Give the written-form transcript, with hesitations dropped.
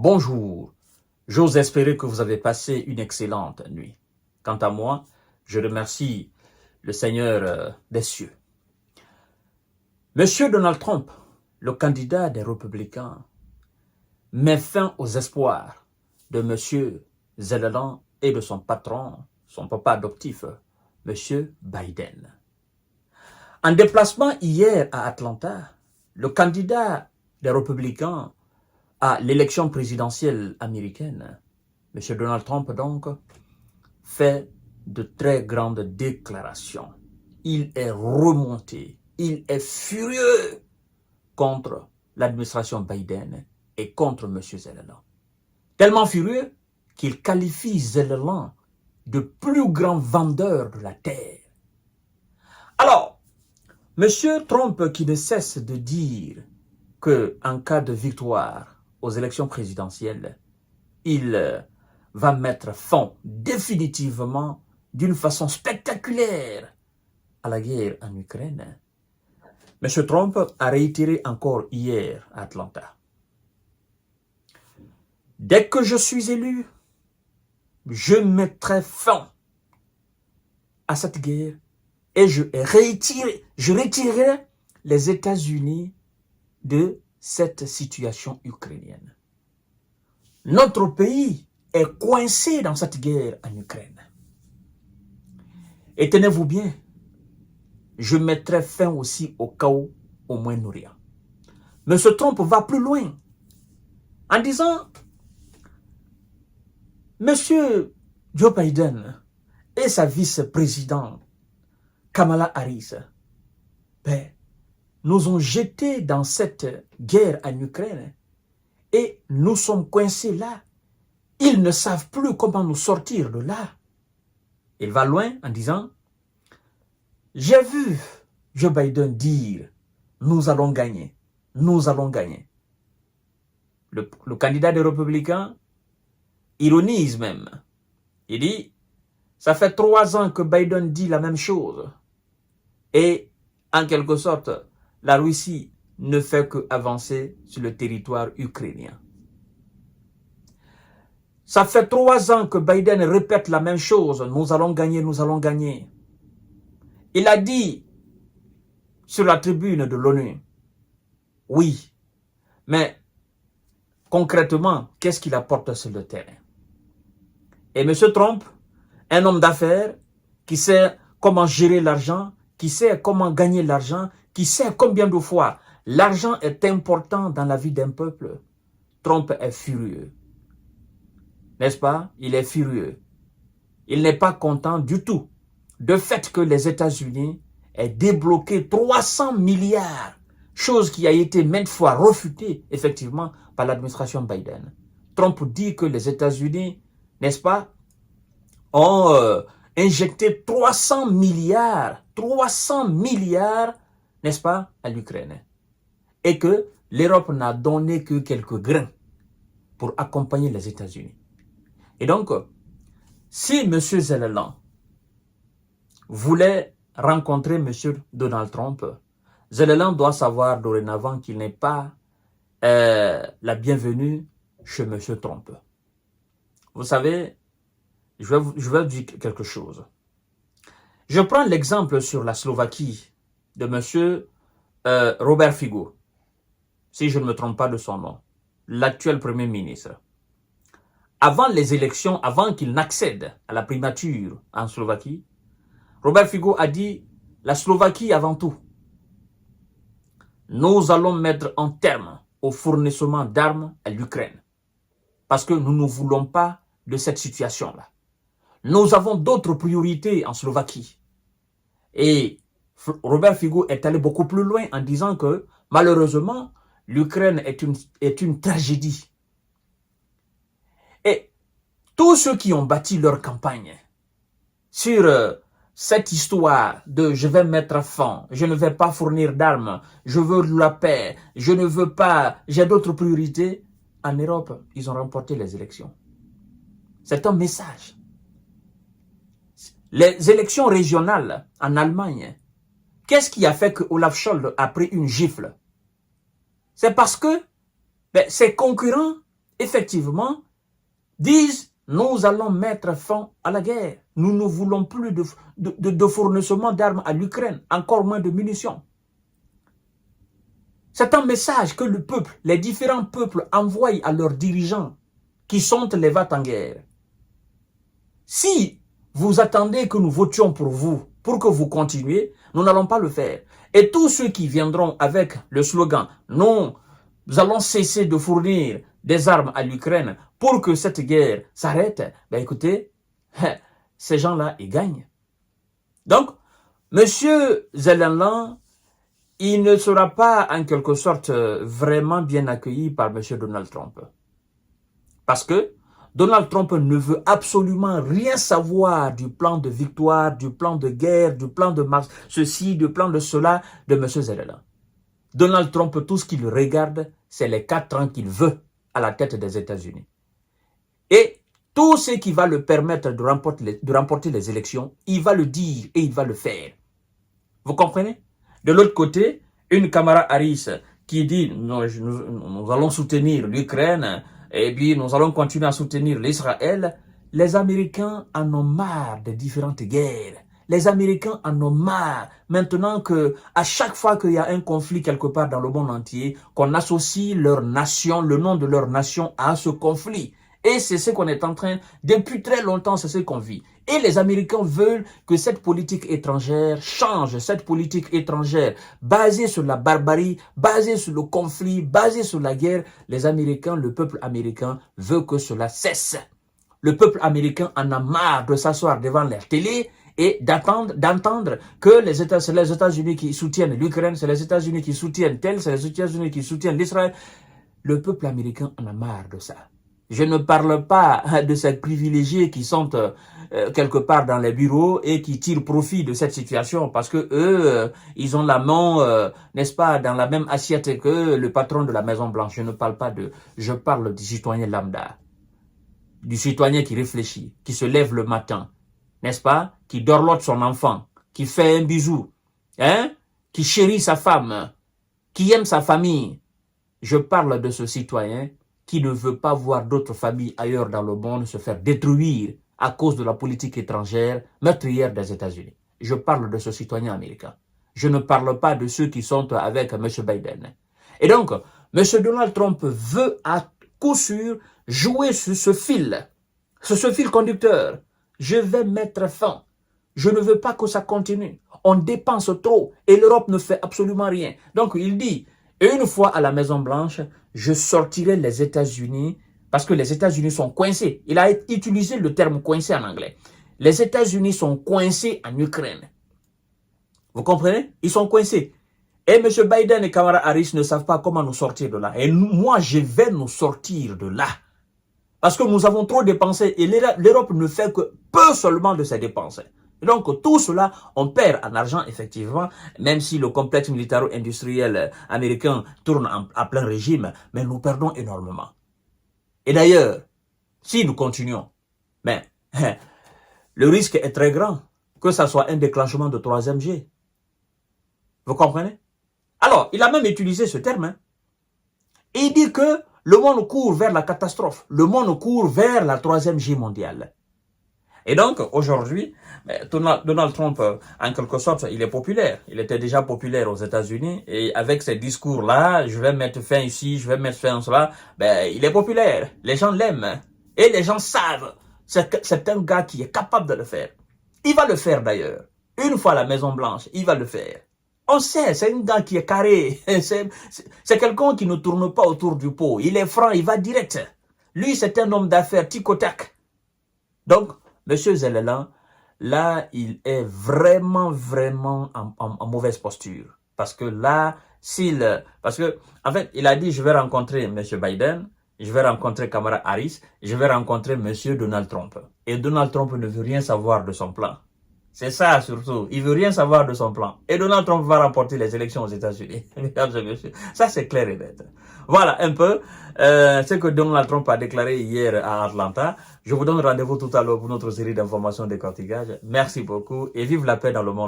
Bonjour, j'ose espérer que vous avez passé une excellente nuit. Quant à moi, je remercie le Seigneur des cieux. Monsieur Donald Trump, le candidat des Républicains, met fin aux espoirs de Monsieur Zelensky et de son patron, son papa adoptif, Monsieur Biden. En déplacement hier à Atlanta, le candidat des Républicains à l'élection présidentielle américaine, M. Donald Trump donc, fait de très grandes déclarations. Il est remonté, il est furieux contre l'administration Biden et contre M. Zelensky. Tellement furieux qu'il qualifie Zelensky de plus grand vendeur de la terre. Alors, M. Trump qui ne cesse de dire qu'en cas de victoire aux élections présidentielles, il va mettre fin définitivement d'une façon spectaculaire à la guerre en Ukraine. M. Trump a réitéré encore hier à Atlanta. Dès que je suis élu, je mettrai fin à cette guerre et je retirerai les États-Unis de cette situation ukrainienne. Notre pays est coincé dans cette guerre en Ukraine. Et tenez-vous bien, je mettrai fin aussi au chaos au Moyen-Orient. M. Trump va plus loin en disant M. Joe Biden et sa vice-présidente Kamala Harris nous ont jetés dans cette guerre en Ukraine et nous sommes coincés là. Ils ne savent plus comment nous sortir de là. Il va loin en disant « J'ai vu Joe Biden dire « Nous allons gagner, nous allons gagner ». Le candidat des Républicains ironise même. Il dit « Ça fait 3 ans que Biden dit la même chose. » Et en quelque sorte, la Russie ne fait qu'avancer sur le territoire ukrainien. Ça fait 3 ans que Biden répète la même chose. Nous allons gagner, nous allons gagner. Il a dit sur la tribune de l'ONU, oui, mais concrètement, qu'est-ce qu'il apporte sur le terrain? Et M. Trump, un homme d'affaires qui sait comment gérer l'argent, qui sait comment gagner l'argent, qui sait combien de fois l'argent est important dans la vie d'un peuple, Trump est furieux. N'est-ce pas? Il est furieux. Il n'est pas content du tout du fait que les États-Unis aient débloqué 300 milliards, chose qui a été maintes fois refutée, effectivement, par l'administration Biden. Trump dit que les États-Unis, n'est-ce pas, ont injecté 300 milliards, n'est-ce pas, à l'Ukraine. Et que l'Europe n'a donné que quelques grains pour accompagner les États-Unis. Et donc, si M. Zelensky voulait rencontrer M. Donald Trump, Zelensky doit savoir dorénavant qu'il n'est pas la bienvenue chez M. Trump. Vous savez, je vais vous dire quelque chose. Je prends l'exemple sur la Slovaquie de M. Robert Fico, si je ne me trompe pas de son nom, l'actuel Premier ministre. Avant les élections, avant qu'il n'accède à la primature en Slovaquie, Robert Fico a dit « La Slovaquie avant tout. Nous allons mettre un terme au fournissement d'armes à l'Ukraine parce que nous ne voulons pas de cette situation-là. Nous avons d'autres priorités en Slovaquie. » Et Robert Fico est allé beaucoup plus loin en disant que malheureusement, l'Ukraine est une tragédie. Et tous ceux qui ont bâti leur campagne sur cette histoire de « je vais mettre fin, je ne vais pas fournir d'armes, je veux la paix, je ne veux pas, j'ai d'autres priorités », en Europe, ils ont remporté les élections. C'est un message. Les élections régionales en Allemagne, qu'est-ce qui a fait que Olaf Scholz a pris une gifle? C'est parce que ses concurrents effectivement, disent nous allons mettre fin à la guerre. Nous ne voulons plus de fournissement d'armes à l'Ukraine, encore moins de munitions. C'est un message que le peuple, les différents peuples envoient à leurs dirigeants qui sont les va-t-en-guerre. Si vous attendez que nous votions pour vous, pour que vous continuiez, nous n'allons pas le faire. Et tous ceux qui viendront avec le slogan « Non, nous allons cesser de fournir des armes à l'Ukraine pour que cette guerre s'arrête », ben écoutez, ces gens-là, ils gagnent. Donc, M. Zelensky, il ne sera pas en quelque sorte vraiment bien accueilli par M. Donald Trump. Parce que Donald Trump ne veut absolument rien savoir du plan de victoire, du plan de guerre, du plan de mars, ceci, du plan de cela de M. Zelensky. Donald Trump, tout ce qu'il regarde, c'est les 4 ans qu'il veut à la tête des États-Unis. Et tout ce qui va le permettre de remporter les élections, il va le dire et il va le faire. Vous comprenez? De l'autre côté, une Kamala Harris qui dit nous allons soutenir l'Ukraine et puis nous allons continuer à soutenir l'Israël. Les Américains en ont marre des différentes guerres. Les Américains en ont marre maintenant que à chaque fois qu'il y a un conflit quelque part dans le monde entier, qu'on associe leur nation, le nom de leur nation à ce conflit. Et c'est ce qu'on est en train, depuis très longtemps, c'est ce qu'on vit. Et les Américains veulent que cette politique étrangère change, cette politique étrangère basée sur la barbarie, basée sur le conflit, basée sur la guerre. Les Américains, le peuple américain veut que cela cesse. Le peuple américain en a marre de s'asseoir devant leur télé et d'entendre que c'est les États-Unis qui soutiennent l'Ukraine, c'est les États-Unis qui soutiennent tel, c'est les États-Unis qui soutiennent l'Israël. Le peuple américain en a marre de ça. Je ne parle pas de ces privilégiés qui sont quelque part dans les bureaux et qui tirent profit de cette situation parce que eux, ils ont la main, n'est-ce pas, dans la même assiette que le patron de la Maison Blanche. Je ne parle pas de, je parle du citoyen lambda, du citoyen qui réfléchit, qui se lève le matin, n'est-ce pas, qui dorlote son enfant, qui fait un bisou, hein, qui chérit sa femme, qui aime sa famille. Je parle de ce citoyen qui ne veut pas voir d'autres familles ailleurs dans le monde se faire détruire à cause de la politique étrangère meurtrière des États-Unis. Je parle de ce citoyen américain. Je ne parle pas de ceux qui sont avec M. Biden. Et donc, M. Donald Trump veut à coup sûr jouer sur ce fil conducteur. Je vais mettre fin. Je ne veux pas que ça continue. On dépense trop et l'Europe ne fait absolument rien. Donc, il dit, une fois à la Maison-Blanche, je sortirai les États-Unis parce que les États-Unis sont coincés. Il a utilisé le terme coincé en anglais. Les États-Unis sont coincés en Ukraine. Vous comprenez? Ils sont coincés. Et M. Biden et Kamala Harris ne savent pas comment nous sortir de là. Et moi, je vais nous sortir de là. Parce que nous avons trop dépensé et l'Europe ne fait que peu seulement de ses dépenses. Donc, tout cela, on perd en argent, effectivement, même si le complexe militaro-industriel américain tourne à plein régime, mais nous perdons énormément. Et d'ailleurs, si nous continuons, mais le risque est très grand que ça soit un déclenchement de 3e G. Vous comprenez? Alors, il a même utilisé ce terme. Hein. Il dit que le monde court vers la catastrophe. Le monde court vers la 3e G mondiale. Et donc, aujourd'hui, Donald Trump, en quelque sorte, il est populaire. Il était déjà populaire aux États-Unis. Et avec ces discours-là, je vais mettre fin ici, je vais mettre fin à cela, ben, il est populaire. Les gens l'aiment. Et les gens savent. C'est un gars qui est capable de le faire. Il va le faire d'ailleurs. Une fois à la Maison-Blanche, il va le faire. On sait, c'est un gars qui est carré. C'est quelqu'un qui ne tourne pas autour du pot. Il est franc, il va direct. Lui, c'est un homme d'affaires, tic au tac. Donc, M. Zelensky, là, il est vraiment en mauvaise posture. Parce que là, en fait, il a dit, je vais rencontrer M. Biden, je vais rencontrer Kamala Harris, je vais rencontrer M. Donald Trump. Et Donald Trump ne veut rien savoir de son plan. C'est ça surtout. Il veut rien savoir de son plan. Et Donald Trump va remporter les élections aux États-Unis. Mesdames et messieurs. Ça, c'est clair et net. Voilà un peu ce que Donald Trump a déclaré hier à Atlanta. Je vous donne rendez-vous tout à l'heure pour notre série d'informations de décortiquage. Merci beaucoup et vive la paix dans le monde.